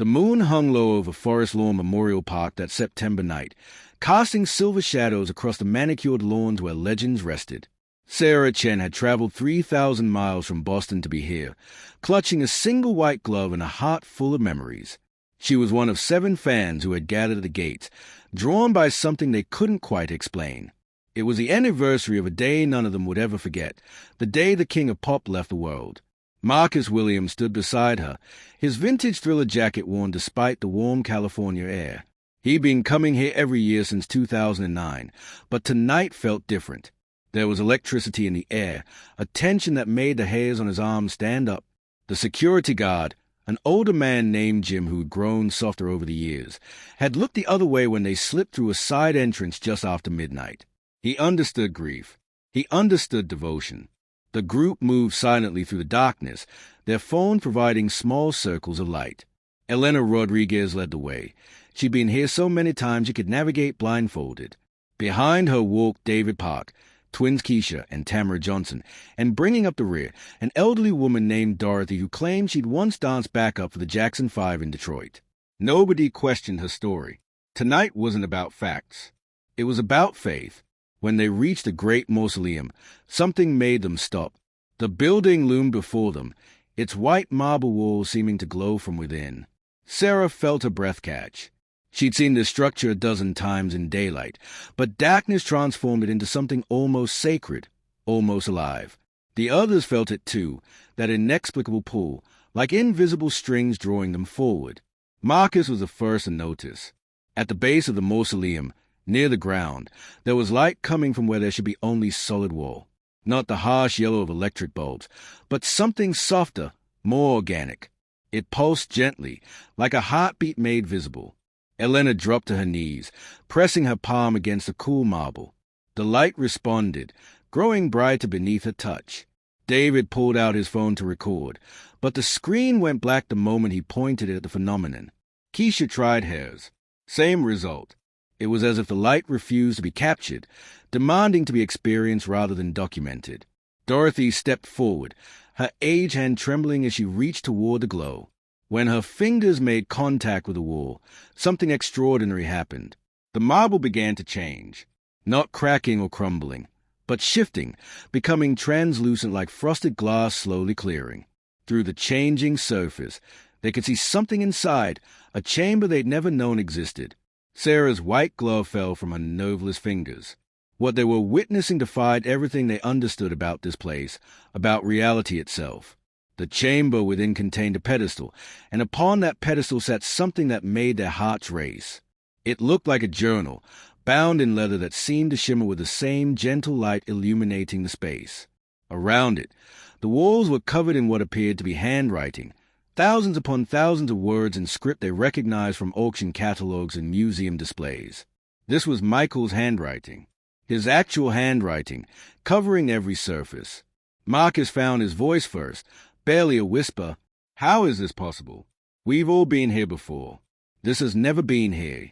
The moon hung low over Forest Lawn Memorial Park that September night, casting silver shadows across the manicured lawns where legends rested. Sarah Chen had traveled 3,000 miles from Boston to be here, clutching a single white glove and a heart full of memories. She was one of 7 fans who had gathered at the gates, drawn by something they couldn't quite explain. It was the anniversary of a day none of them would ever forget, the day the king of pop left the world. Marcus Williams stood beside her, his vintage Thriller jacket worn despite the warm California air. He'd been coming here every year since 2009, but tonight felt different. There was electricity in the air, a tension that made the hairs on his arms stand up. The security guard, an older man named Jim who'd grown softer over the years, had looked the other way when they slipped through a side entrance just after midnight. He understood grief. He understood devotion. The group moved silently through the darkness, their phone providing small circles of light. Elena Rodriguez led the way. She'd been here so many times she could navigate blindfolded. Behind her walked David Park, twins Keisha and Tamara Johnson, and bringing up the rear, an elderly woman named Dorothy who claimed she'd once danced backup for the Jackson 5 in Detroit. Nobody questioned her story. Tonight wasn't about facts. It was about faith. When they reached the great mausoleum, something made them stop. The building loomed before them, its white marble walls seeming to glow from within. Sarah felt her breath catch. She'd seen this structure a dozen times in daylight, but darkness transformed it into something almost sacred, almost alive. The others felt it too, that inexplicable pull, like invisible strings drawing them forward. Marcus was the first to notice. At the base of the mausoleum, near the ground, there was light coming from where there should be only solid wall. Not the harsh yellow of electric bulbs, but something softer, more organic. It pulsed gently, like a heartbeat made visible. Elena dropped to her knees, pressing her palm against the cool marble. The light responded, growing brighter beneath her touch. David pulled out his phone to record, but the screen went black the moment he pointed it at the phenomenon. Keisha tried hers. Same result. It was as if the light refused to be captured, demanding to be experienced rather than documented. Dorothy stepped forward, her age hand trembling as she reached toward the glow. When her fingers made contact with the wall, something extraordinary happened. The marble began to change, not cracking or crumbling, but shifting, becoming translucent like frosted glass slowly clearing. Through the changing surface, they could see something inside, a chamber they'd never known existed. Sarah's white glove fell from her nerveless fingers. What they were witnessing defied everything they understood about this place, about reality itself. The chamber within contained a pedestal, and upon that pedestal sat something that made their hearts race. It looked like a journal, bound in leather that seemed to shimmer with the same gentle light illuminating the space. Around it, the walls were covered in what appeared to be handwriting, thousands upon thousands of words in script they recognized from auction catalogs and museum displays. This was Michael's handwriting, his actual handwriting, covering every surface. Marcus found his voice first, barely a whisper. How is this possible? We've all been here before. This has never been here.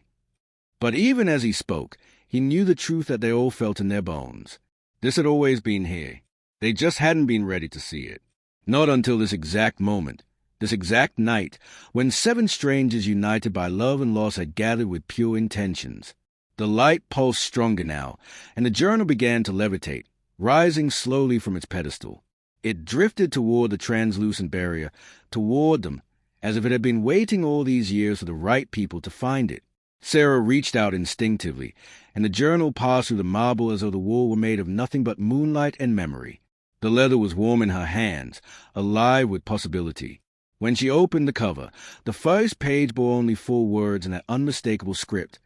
But even as he spoke, he knew the truth that they all felt in their bones. This had always been here. They just hadn't been ready to see it. Not until this exact moment, this exact night, when 7 strangers united by love and loss had gathered with pure intentions. The light pulsed stronger now, and the journal began to levitate, rising slowly from its pedestal. It drifted toward the translucent barrier, toward them, as if it had been waiting all these years for the right people to find it. Sarah reached out instinctively, and the journal passed through the marble as though the wall were made of nothing but moonlight and memory. The leather was warm in her hands, alive with possibility. When she opened the cover, the first page bore only 4 words in that unmistakable script.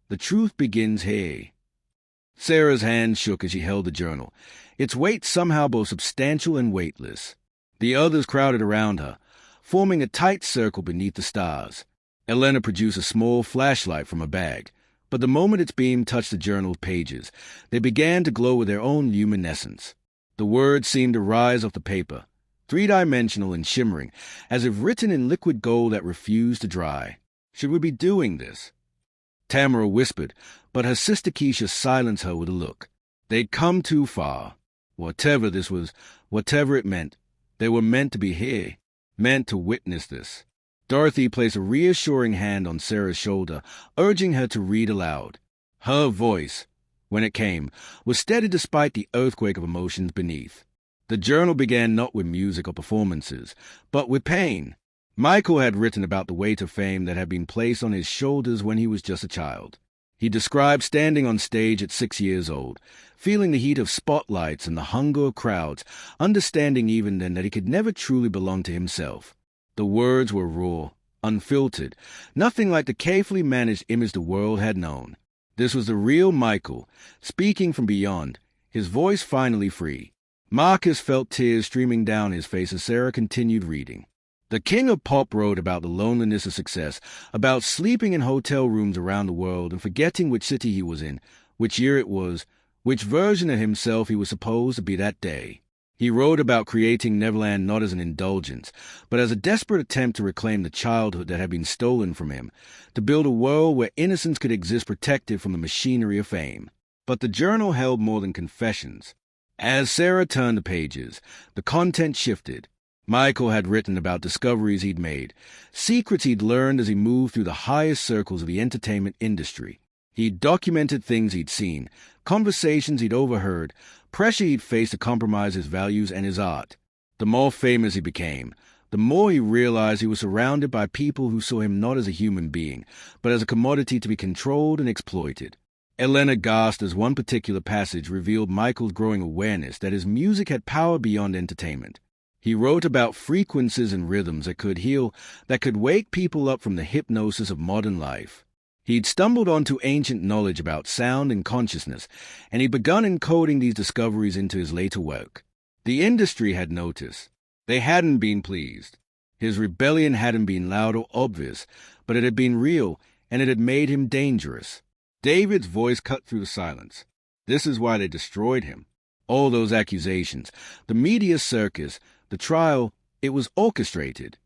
The truth begins here. Sarah's hand shook as she held the journal, its weight somehow both substantial and weightless. The others crowded around her, forming a tight circle beneath the stars. Elena produced a small flashlight from her bag, but the moment its beam touched the journal's pages, they began to glow with their own luminescence. The words seemed to rise off the paper, 3-dimensional and shimmering, as if written in liquid gold that refused to dry. Should we be doing this? Tamara whispered, but her sister Keisha silenced her with a look. They'd come too far. Whatever this was, whatever it meant, they were meant to be here, meant to witness this. Dorothy placed a reassuring hand on Sarah's shoulder, urging her to read aloud. Her voice, when it came, was steady despite the earthquake of emotions beneath. The journal began not with music or performances, but with pain. Michael had written about the weight of fame that had been placed on his shoulders when he was just a child. He described standing on stage at 6 years old, feeling the heat of spotlights and the hunger of crowds, understanding even then that he could never truly belong to himself. The words were raw, unfiltered, nothing like the carefully managed image the world had known. This was the real Michael, speaking from beyond, his voice finally free. Marcus felt tears streaming down his face as Sarah continued reading. The king of pop wrote about the loneliness of success, about sleeping in hotel rooms around the world and forgetting which city he was in, which year it was, which version of himself he was supposed to be that day. He wrote about creating Neverland not as an indulgence, but as a desperate attempt to reclaim the childhood that had been stolen from him, to build a world where innocence could exist protected from the machinery of fame. But the journal held more than confessions. As Sarah turned the pages, the content shifted. Michael had written about discoveries he'd made, secrets he'd learned as he moved through the highest circles of the entertainment industry. He'd documented things he'd seen, conversations he'd overheard, pressure he'd faced to compromise his values and his art. The more famous he became, the more he realized he was surrounded by people who saw him not as a human being, but as a commodity to be controlled and exploited. Elena gasped as one particular passage revealed Michael's growing awareness that his music had power beyond entertainment. He wrote about frequencies and rhythms that could heal, that could wake people up from the hypnosis of modern life. He'd stumbled onto ancient knowledge about sound and consciousness, and he'd begun encoding these discoveries into his later work. The industry had noticed. They hadn't been pleased. His rebellion hadn't been loud or obvious, but it had been real, and it had made him dangerous. David's voice cut through the silence. This is why they destroyed him. All those accusations, the media circus, the trial, it was orchestrated.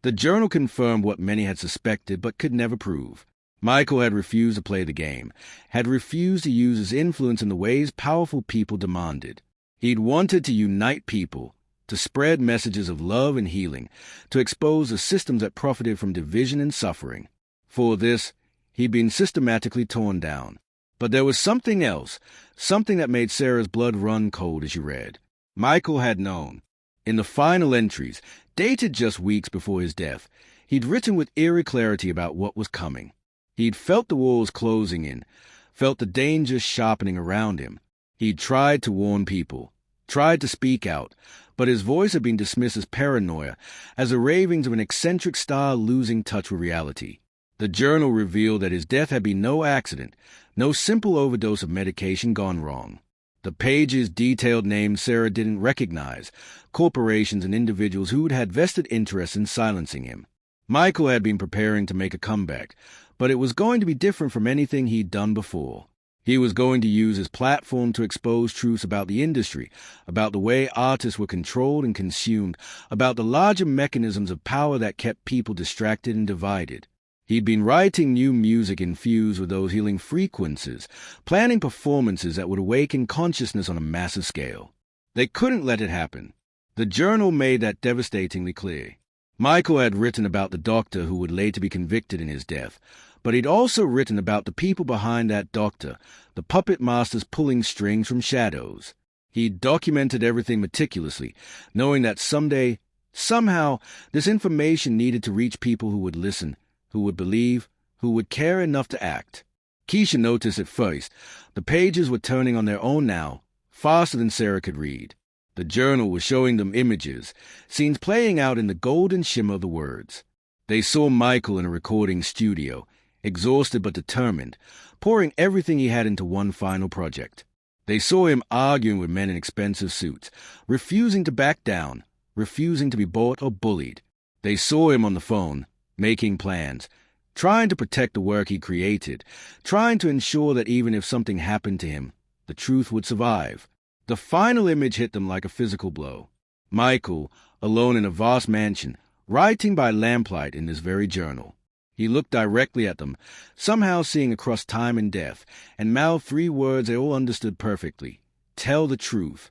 The journal confirmed what many had suspected but could never prove. Michael had refused to play the game, had refused to use his influence in the ways powerful people demanded. He'd wanted to unite people, to spread messages of love and healing, to expose the systems that profited from division and suffering. For this, he'd been systematically torn down. But there was something else, something that made Sarah's blood run cold as she read. Michael had known. In the final entries, dated just weeks before his death, he'd written with eerie clarity about what was coming. He'd felt the walls closing in, felt the dangers sharpening around him. He'd tried to warn people, tried to speak out, but his voice had been dismissed as paranoia, as the ravings of an eccentric star losing touch with reality. The journal revealed that his death had been no accident, no simple overdose of medication gone wrong. The pages detailed names Sarah didn't recognize, corporations and individuals who'd had vested interest in silencing him. Michael had been preparing to make a comeback, but it was going to be different from anything he'd done before. He was going to use his platform to expose truths about the industry, about the way artists were controlled and consumed, about the larger mechanisms of power that kept people distracted and divided. He'd been writing new music infused with those healing frequencies, planning performances that would awaken consciousness on a massive scale. They couldn't let it happen. The journal made that devastatingly clear. Michael had written about the doctor who would later be convicted in his death, but he'd also written about the people behind that doctor, the puppet masters pulling strings from shadows. He'd documented everything meticulously, knowing that someday, somehow, this information needed to reach people who would listen, who would believe, who would care enough to act. Keisha noticed at first. The pages were turning on their own now, faster than Sarah could read. The journal was showing them images, scenes playing out in the golden shimmer of the words. They saw Michael in a recording studio, exhausted but determined, pouring everything he had into one final project. They saw him arguing with men in expensive suits, refusing to back down, refusing to be bought or bullied. They saw him on the phone, making plans, trying to protect the work he created, trying to ensure that even if something happened to him, the truth would survive. The final image hit them like a physical blow. Michael, alone in a vast mansion, writing by lamplight in this very journal. He looked directly at them, somehow seeing across time and death, and mouthed 3 words they all understood perfectly. Tell the truth.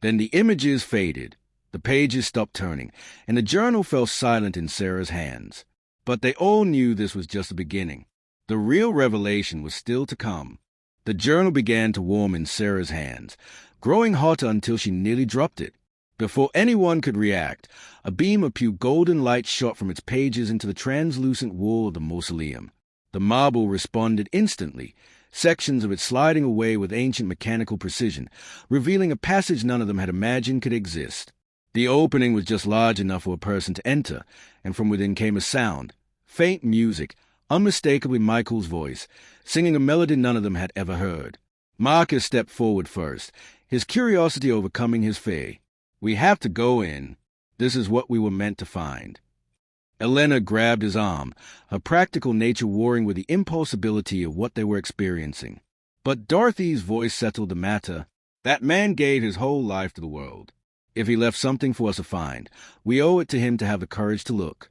Then the images faded. The pages stopped turning, and the journal fell silent in Sarah's hands. But they all knew this was just the beginning. The real revelation was still to come. The journal began to warm in Sarah's hands, growing hotter until she nearly dropped it. Before anyone could react, a beam of pure golden light shot from its pages into the translucent wall of the mausoleum. The marble responded instantly, sections of it sliding away with ancient mechanical precision, revealing a passage none of them had imagined could exist. The opening was just large enough for a person to enter, and from within came a sound, faint music, unmistakably Michael's voice, singing a melody none of them had ever heard. Marcus stepped forward first, his curiosity overcoming his fear. "We have to go in. This is what we were meant to find." Elena grabbed his arm, her practical nature warring with the impossibility of what they were experiencing. But Dorothy's voice settled the matter. "That man gave his whole life to the world. If he left something for us to find, we owe it to him to have the courage to look."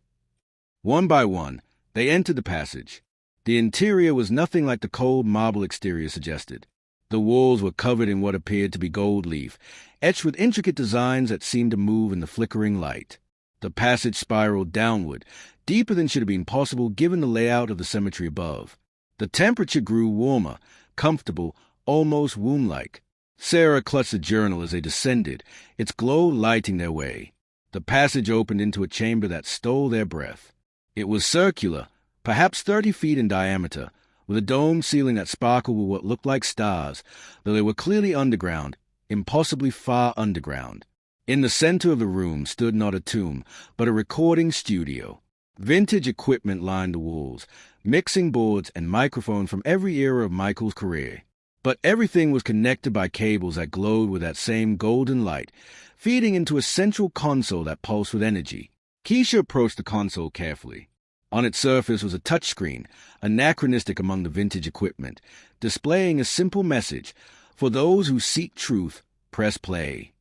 One by one, they entered the passage. The interior was nothing like the cold marble exterior suggested. The walls were covered in what appeared to be gold leaf, etched with intricate designs that seemed to move in the flickering light. The passage spiraled downward, deeper than should have been possible given the layout of the cemetery above. The temperature grew warmer, comfortable, almost womb-like. Sarah clutched the journal as they descended, its glow lighting their way. The passage opened into a chamber that stole their breath. It was circular, perhaps 30 feet in diameter, with a dome ceiling that sparkled with what looked like stars, though they were clearly underground, impossibly far underground. In the center of the room stood not a tomb, but a recording studio. Vintage equipment lined the walls, mixing boards and microphone from every era of Michael's career. But everything was connected by cables that glowed with that same golden light, feeding into a central console that pulsed with energy. Keisha approached the console carefully. On its surface was a touchscreen, anachronistic among the vintage equipment, displaying a simple message: "For those who seek truth, press play."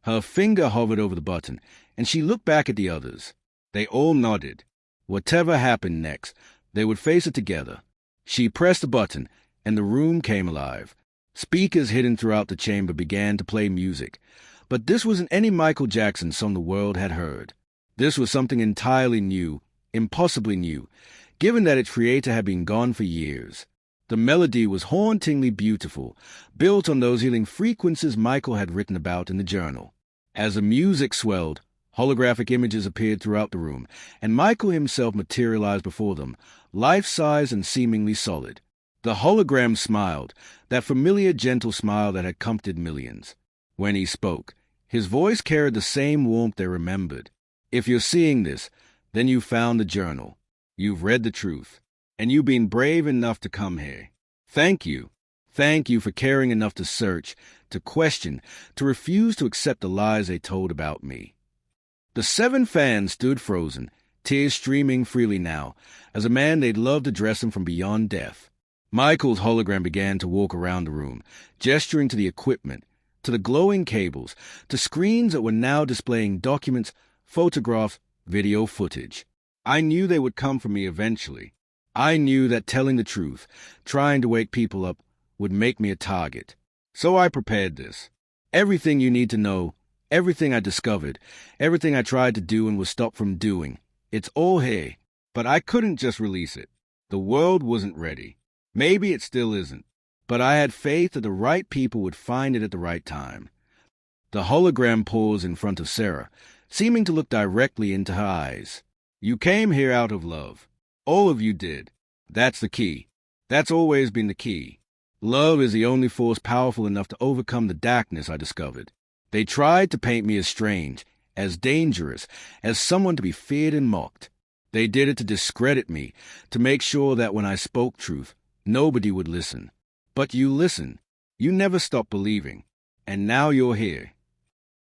Her finger hovered over the button, and she looked back at the others. They all nodded. Whatever happened next, they would face it together. She pressed the button, and the room came alive. Speakers hidden throughout the chamber began to play music. But this wasn't any Michael Jackson song the world had heard. This was something entirely new, impossibly new, given that its creator had been gone for years. The melody was hauntingly beautiful, built on those healing frequencies Michael had written about in the journal. As the music swelled, holographic images appeared throughout the room, and Michael himself materialized before them, life-size and seemingly solid. The hologram smiled, that familiar gentle smile that had comforted millions. When he spoke, his voice carried the same warmth they remembered. "If you're seeing this, then you've found the journal. You've read the truth. And you've been brave enough to come here. Thank you. Thank you for caring enough to search, to question, to refuse to accept the lies they told about me." The 7 fans stood frozen, tears streaming freely now, as a man they'd loved addressed them from beyond death. Michael's hologram began to walk around the room, gesturing to the equipment, to the glowing cables, to screens that were now displaying documents, photographs, video footage. I knew they would come for me eventually. I knew that telling the truth, trying to wake people up, would make me a target. So I prepared this. Everything you need to know, everything I discovered, everything I tried to do and was stopped from doing, it's all here. But I couldn't just release it. The world wasn't ready. Maybe it still isn't. But I had faith that the right people would find it at the right time. The hologram paused in front of Sarah, seeming to look directly into her eyes. "You came here out of love. All of you did. That's the key. That's always been the key. Love is the only force powerful enough to overcome the darkness I discovered. They tried to paint me as strange, as dangerous, as someone to be feared and mocked. They did it to discredit me, to make sure that when I spoke truth, nobody would listen. But you listened. You never stopped believing. And now you're here."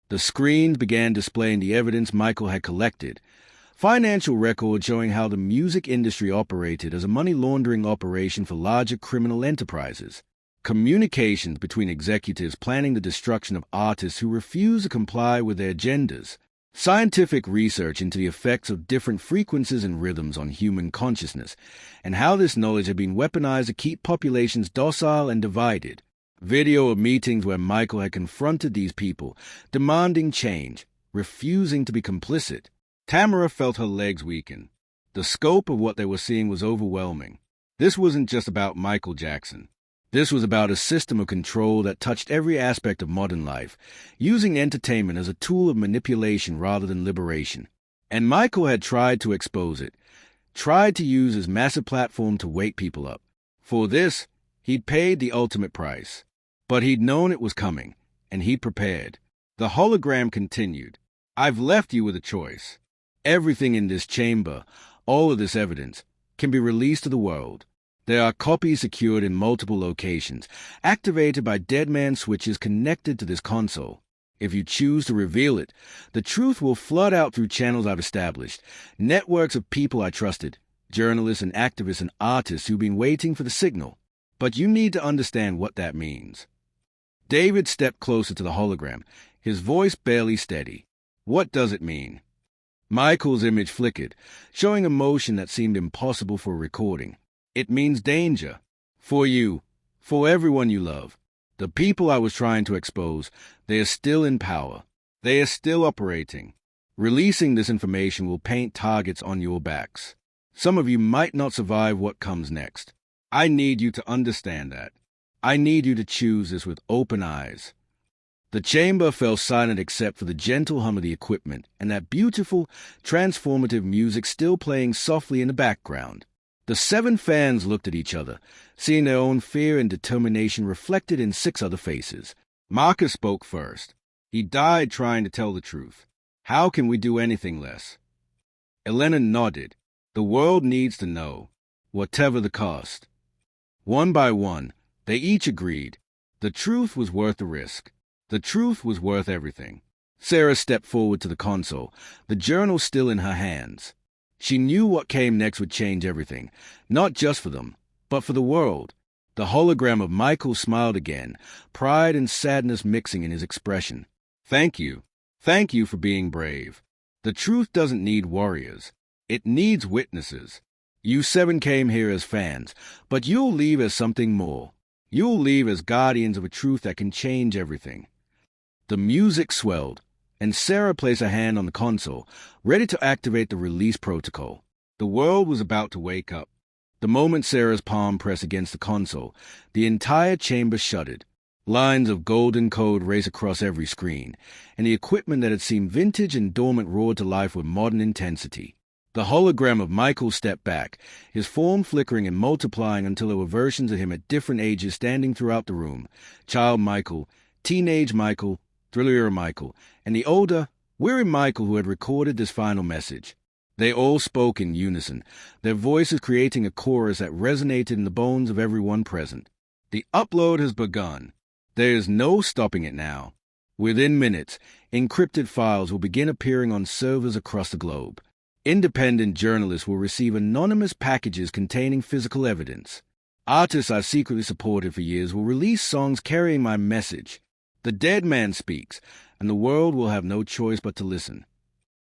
The screens began displaying the evidence Michael had collected. Financial records showing how the music industry operated as a money-laundering operation for larger criminal enterprises. Communications between executives planning the destruction of artists who refuse to comply with their agendas. Scientific research into the effects of different frequencies and rhythms on human consciousness, and how this knowledge had been weaponized to keep populations docile and divided. Video of meetings where Michael had confronted these people, demanding change, refusing to be complicit. Tamara felt her legs weaken. The scope of what they were seeing was overwhelming. This wasn't just about Michael Jackson. This was about a system of control that touched every aspect of modern life, using entertainment as a tool of manipulation rather than liberation. And Michael had tried to expose it, tried to use his massive platform to wake people up. For this, he'd paid the ultimate price. But he'd known it was coming, and he'd prepared. The hologram continued. I've left you with a choice. Everything in this chamber, all of this evidence, can be released to the world. There are copies secured in multiple locations, activated by dead man switches connected to this console. If you choose to reveal it, the truth will flood out through channels I've established, networks of people I trusted, journalists and activists and artists who've been waiting for the signal. But you need to understand what that means. David stepped closer to the hologram, his voice barely steady. What does it mean? Michael's image flickered, showing emotion that seemed impossible for recording. It means danger. For you, for everyone you love. The people I was trying to expose, they are still in power. They are still operating. Releasing this information will paint targets on your backs. Some of you might not survive what comes next. I need you to understand that. I need you to choose this with open eyes. The chamber fell silent except for the gentle hum of the equipment and that beautiful, transformative music still playing softly in the background. The 7 fans looked at each other, seeing their own fear and determination reflected in 6 other faces. Marcus spoke first. He died trying to tell the truth. How can we do anything less? Elena nodded. The world needs to know, whatever the cost. One by one, they each agreed. The truth was worth the risk. The truth was worth everything. Sarah stepped forward to the console, the journal still in her hands. She knew what came next would change everything, not just for them, but for the world. The hologram of Michael smiled again, pride and sadness mixing in his expression. Thank you. Thank you for being brave. The truth doesn't need warriors. It needs witnesses. You 7 came here as fans, but you'll leave as something more. You'll leave as guardians of a truth that can change everything. The music swelled, and Sarah placed her hand on the console, ready to activate the release protocol. The world was about to wake up. The moment Sarah's palm pressed against the console, the entire chamber shuddered. Lines of golden code raced across every screen, and the equipment that had seemed vintage and dormant roared to life with modern intensity. The hologram of Michael stepped back, his form flickering and multiplying until there were versions of him at different ages standing throughout the room. Child Michael, teenage Michael, Thriller Michael, and the older, weary Michael who had recorded this final message. They all spoke in unison, their voices creating a chorus that resonated in the bones of everyone present. The upload has begun. There is no stopping it now. Within minutes, encrypted files will begin appearing on servers across the globe. Independent journalists will receive anonymous packages containing physical evidence. Artists I've secretly supported for years will release songs carrying my message. The dead man speaks, and the world will have no choice but to listen.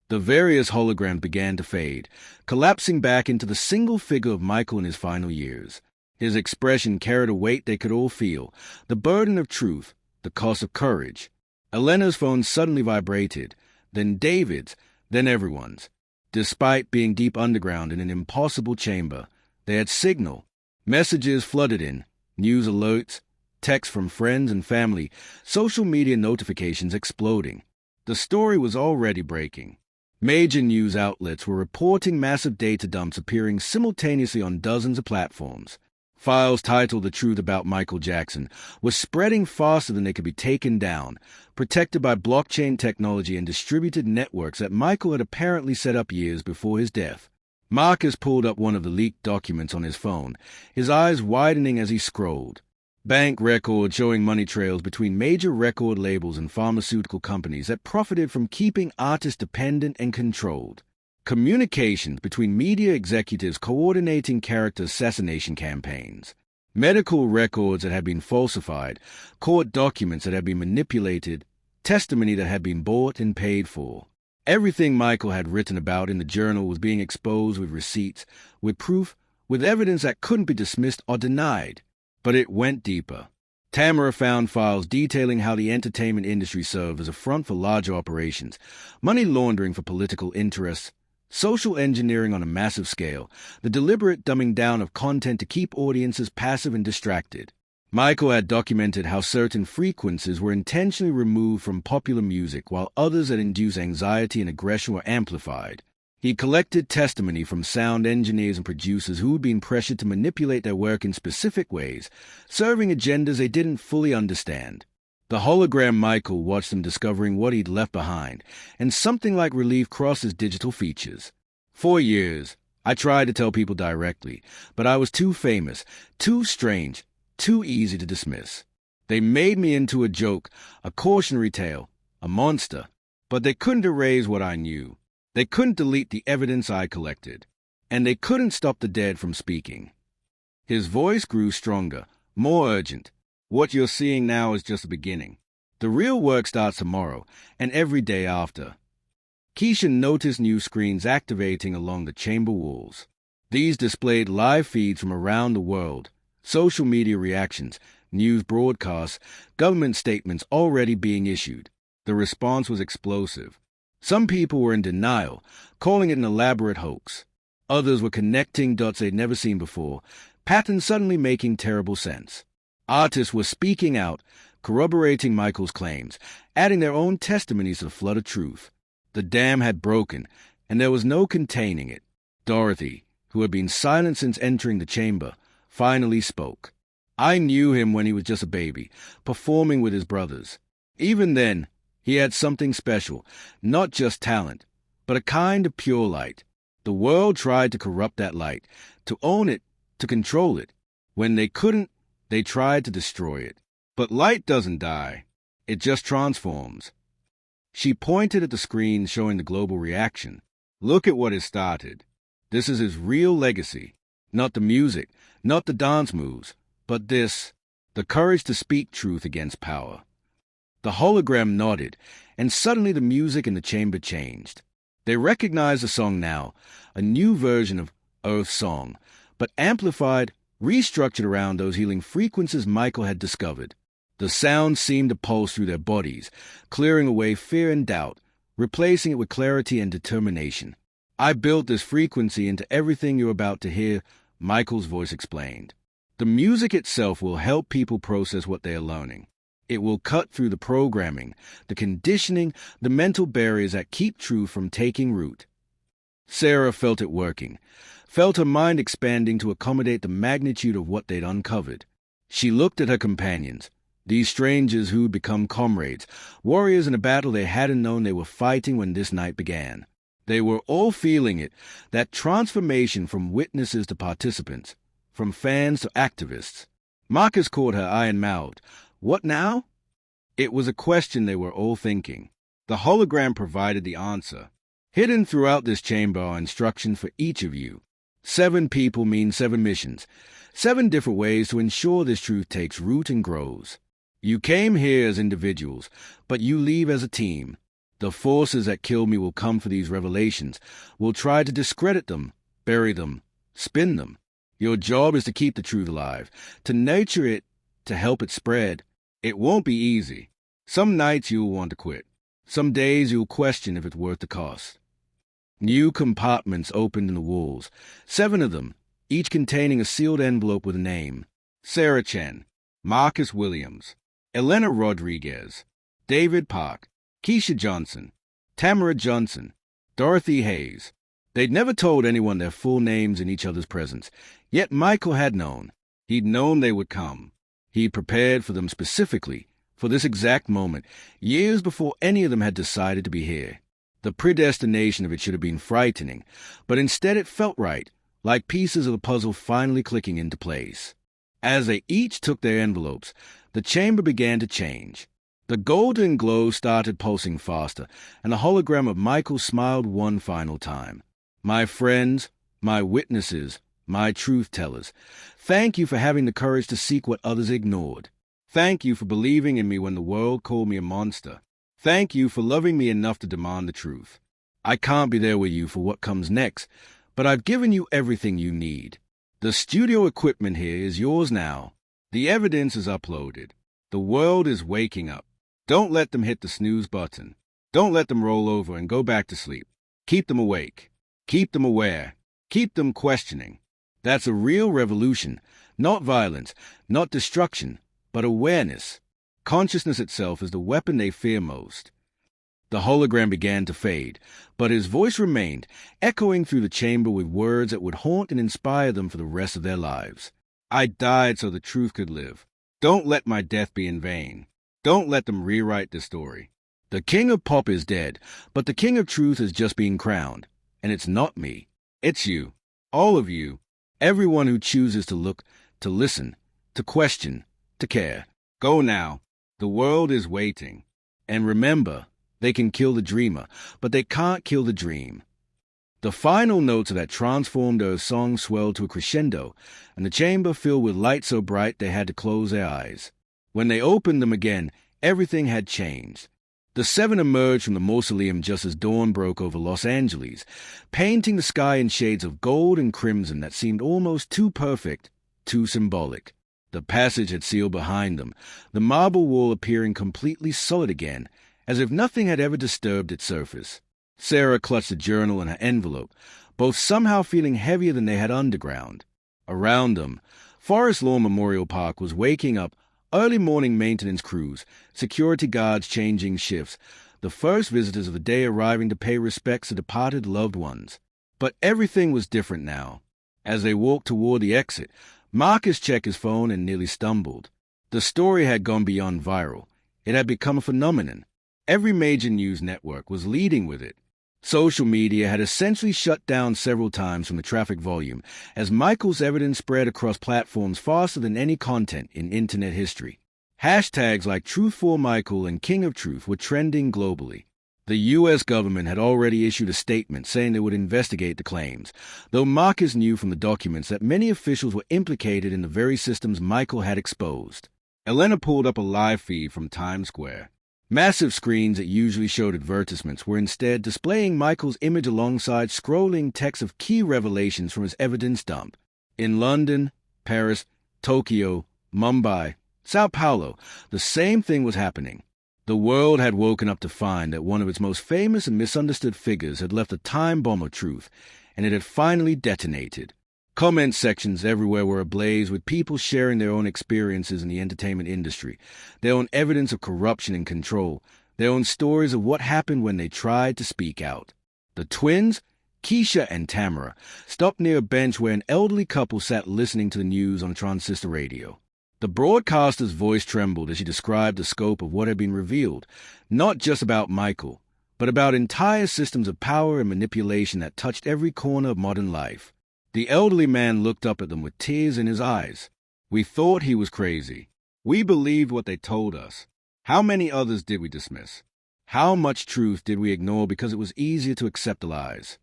The various holograms began to fade, collapsing back into the single figure of Michael in his final years. His expression carried a weight they could all feel, the burden of truth, the cost of courage. Elena's phone suddenly vibrated, then David's, then everyone's. Despite being deep underground in an impossible chamber, they had signal. Messages flooded in, news alerts, texts from friends and family, social media notifications exploding. The story was already breaking. Major news outlets were reporting massive data dumps appearing simultaneously on dozens of platforms. Files titled The Truth About Michael Jackson were spreading faster than they could be taken down, protected by blockchain technology and distributed networks that Michael had apparently set up years before his death. Marcus pulled up one of the leaked documents on his phone, his eyes widening as he scrolled. Bank records showing money trails between major record labels and pharmaceutical companies that profited from keeping artists dependent and controlled. Communications between media executives coordinating character assassination campaigns. Medical records that had been falsified, court documents that had been manipulated, testimony that had been bought and paid for. Everything Michael had written about in the journal was being exposed with receipts, with proof, with evidence that couldn't be dismissed or denied. But it went deeper. Tamara found files detailing how the entertainment industry served as a front for larger operations, money laundering for political interests, social engineering on a massive scale, the deliberate dumbing down of content to keep audiences passive and distracted. Michael had documented how certain frequencies were intentionally removed from popular music while others that induced anxiety and aggression were amplified. He collected testimony from sound engineers and producers who had been pressured to manipulate their work in specific ways, serving agendas they didn't fully understand. The hologram Michael watched them discovering what he'd left behind, and something like relief crossed his digital features. For years, I tried to tell people directly, but I was too famous, too strange, too easy to dismiss. They made me into a joke, a cautionary tale, a monster, but they couldn't erase what I knew. They couldn't delete the evidence I collected, and they couldn't stop the dead from speaking. His voice grew stronger, more urgent. What you're seeing now is just the beginning. The real work starts tomorrow, and every day after. Keisha noticed new screens activating along the chamber walls. These displayed live feeds from around the world, social media reactions, news broadcasts, government statements already being issued. The response was explosive. Some people were in denial, calling it an elaborate hoax. Others were connecting dots they'd never seen before, patterns suddenly making terrible sense. Artists were speaking out, corroborating Michael's claims, adding their own testimonies to the flood of truth. The dam had broken, and there was no containing it. Dorothy, who had been silent since entering the chamber, finally spoke. I knew him when he was just a baby, performing with his brothers. Even then, he had something special, not just talent, but a kind of pure light. The world tried to corrupt that light, to own it, to control it. When they couldn't, they tried to destroy it. But light doesn't die. It just transforms. She pointed at the screen showing the global reaction. Look at what it started. This is his real legacy. Not the music, not the dance moves, but this, the courage to speak truth against power. The hologram nodded, and suddenly the music in the chamber changed. They recognized the song now, a new version of Earth's Song, but amplified, restructured around those healing frequencies Michael had discovered. The sound seemed to pulse through their bodies, clearing away fear and doubt, replacing it with clarity and determination. I built this frequency into everything you're about to hear, Michael's voice explained. The music itself will help people process what they are learning. It will cut through the programming, the conditioning, the mental barriers that keep truth from taking root. Sarah felt it working, felt her mind expanding to accommodate the magnitude of what they'd uncovered. She looked at her companions, these strangers who'd become comrades, warriors in a battle they hadn't known they were fighting when this night began. They were all feeling it, that transformation from witnesses to participants, from fans to activists. Marcus caught her eye and mouthed, "What now?" It was a question they were all thinking. The hologram provided the answer. Hidden throughout this chamber are instructions for each of you. 7 people mean 7 missions, 7 different ways to ensure this truth takes root and grows. You came here as individuals, but you leave as a team. The forces that kill me will come for these revelations, will try to discredit them, bury them, spin them. Your job is to keep the truth alive, to nurture it, to help it spread. It won't be easy. Some nights you'll want to quit. Some days you'll question if it's worth the cost. New compartments opened in the walls, 7 of them, each containing a sealed envelope with a name. Sarah Chen, Marcus Williams, Elena Rodriguez, David Park, Keisha Johnson, Tamara Johnson, Dorothy Hayes. They'd never told anyone their full names in each other's presence, yet Michael had known. He'd known they would come. He'd prepared for them specifically, for this exact moment, years before any of them had decided to be here. The predestination of it should have been frightening, but instead it felt right, like pieces of the puzzle finally clicking into place. As they each took their envelopes, the chamber began to change. The golden glow started pulsing faster, and the hologram of Michael smiled one final time. My friends, my witnesses, my truth-tellers, thank you for having the courage to seek what others ignored. Thank you for believing in me when the world called me a monster. Thank you for loving me enough to demand the truth. I can't be there with you for what comes next, but I've given you everything you need. The studio equipment here is yours now. The evidence is uploaded. The world is waking up. Don't let them hit the snooze button. Don't let them roll over and go back to sleep. Keep them awake. Keep them aware. Keep them questioning. That's a real revolution. Not violence, not destruction, but awareness. Consciousness itself is the weapon they fear most. The hologram began to fade, but his voice remained, echoing through the chamber with words that would haunt and inspire them for the rest of their lives. I died so the truth could live. Don't let my death be in vain. Don't let them rewrite the story. The king of pop is dead, but the king of truth is just being crowned. And it's not me. It's you. All of you. Everyone who chooses to look, to listen, to question, to care. Go now. The world is waiting. And remember, they can kill the dreamer, but they can't kill the dream. The final notes of that transformed Earth song swelled to a crescendo, and the chamber filled with light so bright they had to close their eyes. When they opened them again, everything had changed. The seven emerged from the mausoleum just as dawn broke over Los Angeles, painting the sky in shades of gold and crimson that seemed almost too perfect, too symbolic. The passage had sealed behind them, the marble wall appearing completely solid again, as if nothing had ever disturbed its surface. Sarah clutched the journal in her envelope, both somehow feeling heavier than they had underground. Around them, Forest Lawn Memorial Park was waking up, early morning maintenance crews, security guards changing shifts, the first visitors of the day arriving to pay respects to departed loved ones. But everything was different now. As they walked toward the exit, Marcus checked his phone and nearly stumbled. The story had gone beyond viral. It had become a phenomenon. Every major news network was leading with it. Social media had essentially shut down several times from the traffic volume, as Michael's evidence spread across platforms faster than any content in internet history. Hashtags like Truth4Michael and King of Truth were trending globally. The U.S. government had already issued a statement saying they would investigate the claims, though Marcus knew from the documents that many officials were implicated in the very systems Michael had exposed. Elena pulled up a live feed from Times Square. Massive screens that usually showed advertisements were instead displaying Michael's image alongside scrolling text of key revelations from his evidence dump. In London, Paris, Tokyo, Mumbai, Sao Paulo, the same thing was happening. The world had woken up to find that one of its most famous and misunderstood figures had left a time bomb of truth, and it had finally detonated. Comment sections everywhere were ablaze with people sharing their own experiences in the entertainment industry, their own evidence of corruption and control, their own stories of what happened when they tried to speak out. The twins, Keisha and Tamara, stopped near a bench where an elderly couple sat listening to the news on transistor radio. The broadcaster's voice trembled as she described the scope of what had been revealed, not just about Michael, but about entire systems of power and manipulation that touched every corner of modern life. The elderly man looked up at them with tears in his eyes. We thought he was crazy. We believed what they told us. How many others did we dismiss? How much truth did we ignore because it was easier to accept the lies?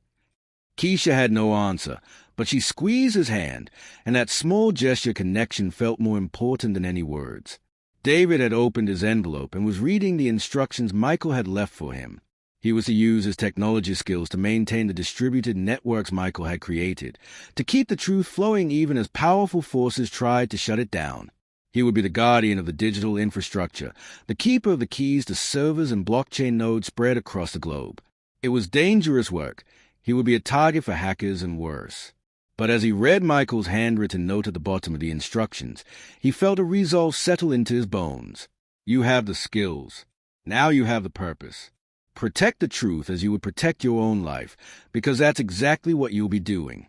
Keisha had no answer, but she squeezed his hand, and that small gesture connection felt more important than any words. David had opened his envelope and was reading the instructions Michael had left for him. He was to use his technology skills to maintain the distributed networks Michael had created, to keep the truth flowing even as powerful forces tried to shut it down. He would be the guardian of the digital infrastructure, the keeper of the keys to servers and blockchain nodes spread across the globe. It was dangerous work. He would be a target for hackers and worse. But as he read Michael's handwritten note at the bottom of the instructions, he felt a resolve settle into his bones. You have the skills. Now you have the purpose. Protect the truth as you would protect your own life, because that's exactly what you'll be doing.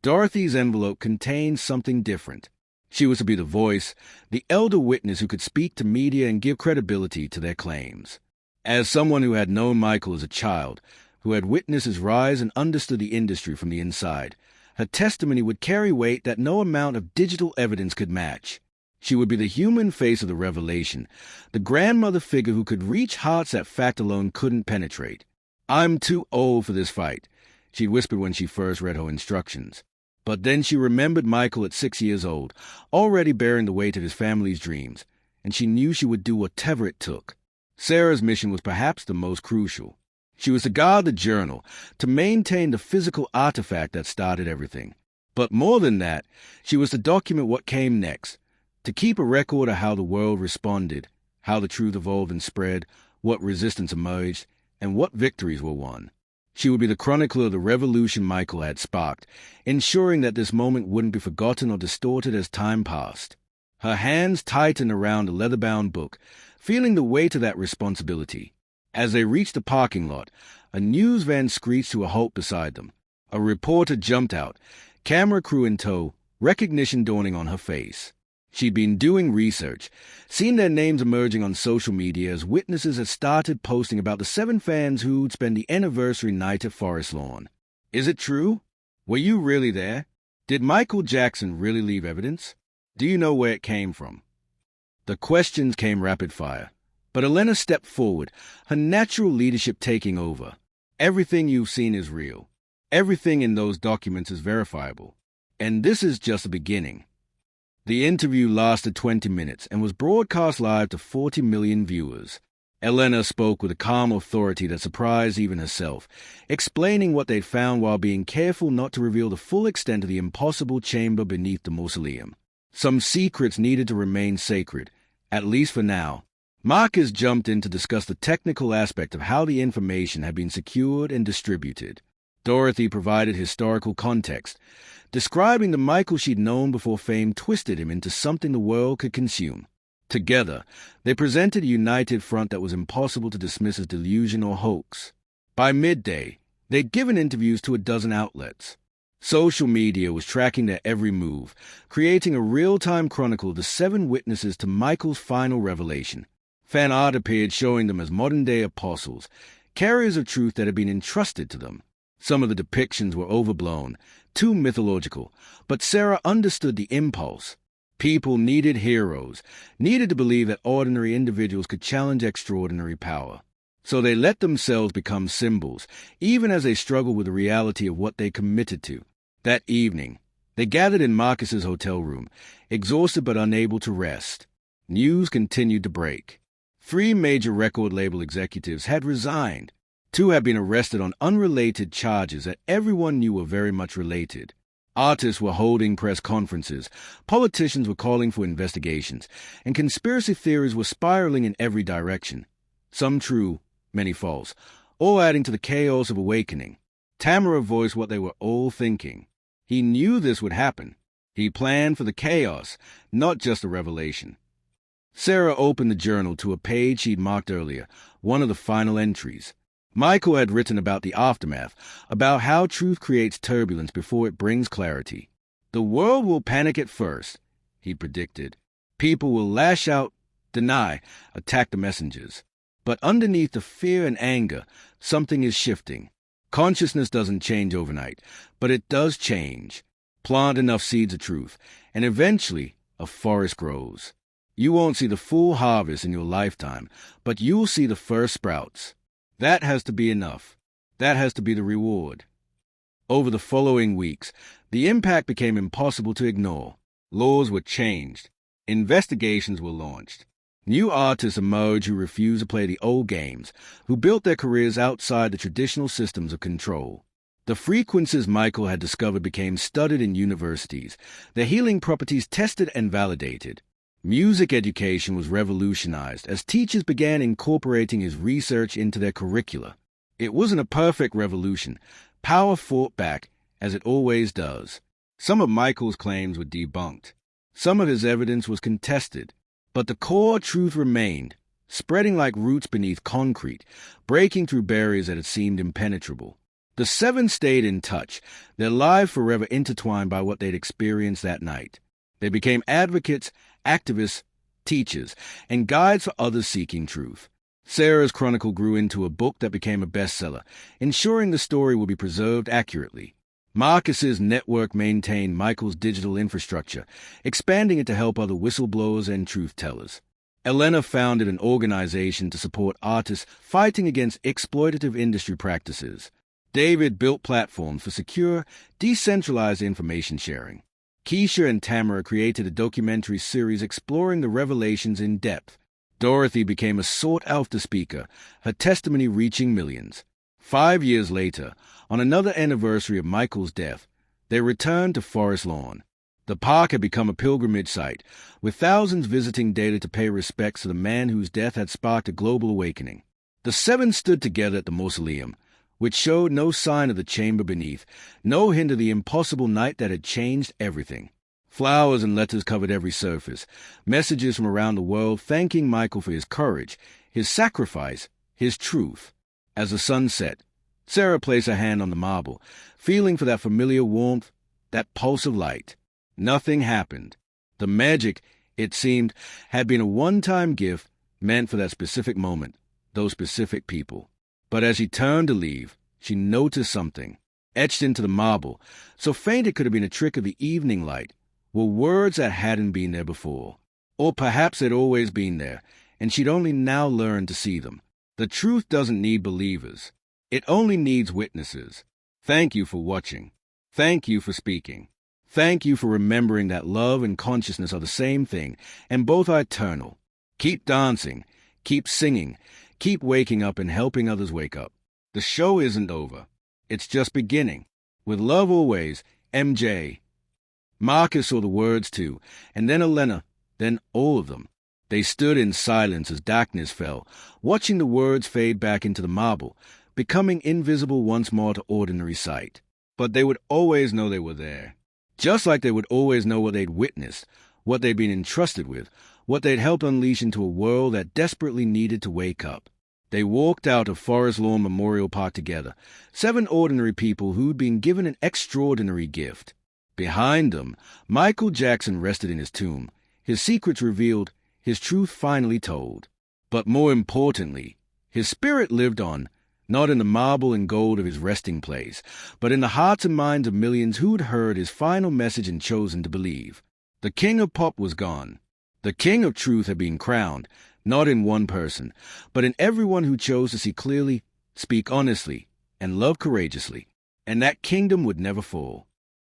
Dorothy's envelope contained something different. She was to be the voice, the elder witness who could speak to media and give credibility to their claims. As someone who had known Michael as a child, who had witnessed his rise and understood the industry from the inside, her testimony would carry weight that no amount of digital evidence could match. She would be the human face of the revelation, the grandmother figure who could reach hearts that fact alone couldn't penetrate. I'm too old for this fight, she'd whispered when she first read her instructions. But then she remembered Michael at 6 years old, already bearing the weight of his family's dreams, and she knew she would do whatever it took. Sarah's mission was perhaps the most crucial. She was to guard the journal, to maintain the physical artifact that started everything. But more than that, she was to document what came next, to keep a record of how the world responded, how the truth evolved and spread, what resistance emerged, and what victories were won. She would be the chronicler of the revolution Michael had sparked, ensuring that this moment wouldn't be forgotten or distorted as time passed. Her hands tightened around the leather-bound book, feeling the weight of that responsibility. As they reached the parking lot, a news van screeched to a halt beside them. A reporter jumped out, camera crew in tow, recognition dawning on her face. She'd been doing research, seen their names emerging on social media as witnesses had started posting about the 7 fans who'd spend the anniversary night at Forest Lawn. Is it true? Were you really there? Did Michael Jackson really leave evidence? Do you know where it came from? The questions came rapid fire, but Elena stepped forward, her natural leadership taking over. Everything you've seen is real. Everything in those documents is verifiable. And this is just the beginning. The interview lasted 20 minutes and was broadcast live to 40 million viewers. Elena spoke with a calm authority that surprised even herself, explaining what they'd found while being careful not to reveal the full extent of the impossible chamber beneath the mausoleum. Some secrets needed to remain sacred, at least for now. Marcus jumped in to discuss the technical aspect of how the information had been secured and distributed. Dorothy provided historical context, describing the Michael she'd known before fame twisted him into something the world could consume. Together, they presented a united front that was impossible to dismiss as delusion or hoax. By midday, they'd given interviews to a dozen outlets. Social media was tracking their every move, creating a real-time chronicle of the 7 witnesses to Michael's final revelation. Fan art appeared showing them as modern-day apostles, carriers of truth that had been entrusted to them. Some of the depictions were overblown, too mythological, but Sarah understood the impulse. People needed heroes, needed to believe that ordinary individuals could challenge extraordinary power. So they let themselves become symbols, even as they struggled with the reality of what they committed to. That evening, they gathered in Marcus's hotel room, exhausted but unable to rest. News continued to break. 3 major record label executives had resigned. 2 had been arrested on unrelated charges that everyone knew were very much related. Artists were holding press conferences, politicians were calling for investigations, and conspiracy theories were spiraling in every direction. Some true, many false, all adding to the chaos of awakening. Tamara voiced what they were all thinking. He knew this would happen. He planned for the chaos, not just the revelation. Sarah opened the journal to a page she'd marked earlier, one of the final entries. Michael had written about the aftermath, about how truth creates turbulence before it brings clarity. The world will panic at first, he predicted. People will lash out, deny, attack the messengers. But underneath the fear and anger, something is shifting. Consciousness doesn't change overnight, but it does change. Plant enough seeds of truth, and eventually a forest grows. You won't see the full harvest in your lifetime, but you'll see the first sprouts. That has to be enough. That has to be the reward. Over the following weeks, the impact became impossible to ignore. Laws were changed. Investigations were launched. New artists emerged who refused to play the old games, who built their careers outside the traditional systems of control. The frequencies Michael had discovered became studied in universities, their healing properties tested and validated. Music education was revolutionized as teachers began incorporating his research into their curricula. It wasn't a perfect revolution. Power fought back, as it always does. Some of Michael's claims were debunked. Some of his evidence was contested. But the core truth remained, spreading like roots beneath concrete, breaking through barriers that had seemed impenetrable. The 7 stayed in touch, their lives forever intertwined by what they'd experienced that night. They became advocates, activists, teachers, and guides for others seeking truth. Sarah's chronicle grew into a book that became a bestseller, ensuring the story would be preserved accurately. Marcus's network maintained Michael's digital infrastructure, expanding it to help other whistleblowers and truth-tellers. Elena founded an organization to support artists fighting against exploitative industry practices. David built platforms for secure, decentralized information sharing. Keisha and Tamara created a documentary series exploring the revelations in depth. Dorothy became a sought-after speaker, her testimony reaching millions. 5 years later, on another anniversary of Michael's death, they returned to Forest Lawn. The park had become a pilgrimage site, with thousands visiting daily to pay respects to the man whose death had sparked a global awakening. The seven stood together at the mausoleum, which showed no sign of the chamber beneath, no hint of the impossible night that had changed everything. Flowers and letters covered every surface, messages from around the world thanking Michael for his courage, his sacrifice, his truth. As the sun set, Sarah placed her hand on the marble, feeling for that familiar warmth, that pulse of light. Nothing happened. The magic, it seemed, had been a one-time gift meant for that specific moment, those specific people. But as she turned to leave, she noticed something. Etched into the marble, so faint it could have been a trick of the evening light, were words that hadn't been there before. Or perhaps they'd always been there, and she'd only now learned to see them. The truth doesn't need believers. It only needs witnesses. Thank you for watching. Thank you for speaking. Thank you for remembering that love and consciousness are the same thing, and both are eternal. Keep dancing. Keep singing. Keep waking up and helping others wake up. The show isn't over. It's just beginning. With love always, MJ. Marcus saw the words too, and then Elena, then all of them. They stood in silence as darkness fell, watching the words fade back into the marble, becoming invisible once more to ordinary sight. But they would always know they were there. Just like they would always know what they'd witnessed, what they'd been entrusted with, what they'd helped unleash into a world that desperately needed to wake up. They walked out of Forest Lawn Memorial Park together, 7 ordinary people who'd been given an extraordinary gift. Behind them, Michael Jackson rested in his tomb, his secrets revealed, his truth finally told. But more importantly, his spirit lived on, not in the marble and gold of his resting place, but in the hearts and minds of millions who'd heard his final message and chosen to believe. The king of pop was gone. The king of truth had been crowned, not in one person, but in everyone who chose to see clearly, speak honestly, and love courageously. And that kingdom would never fall.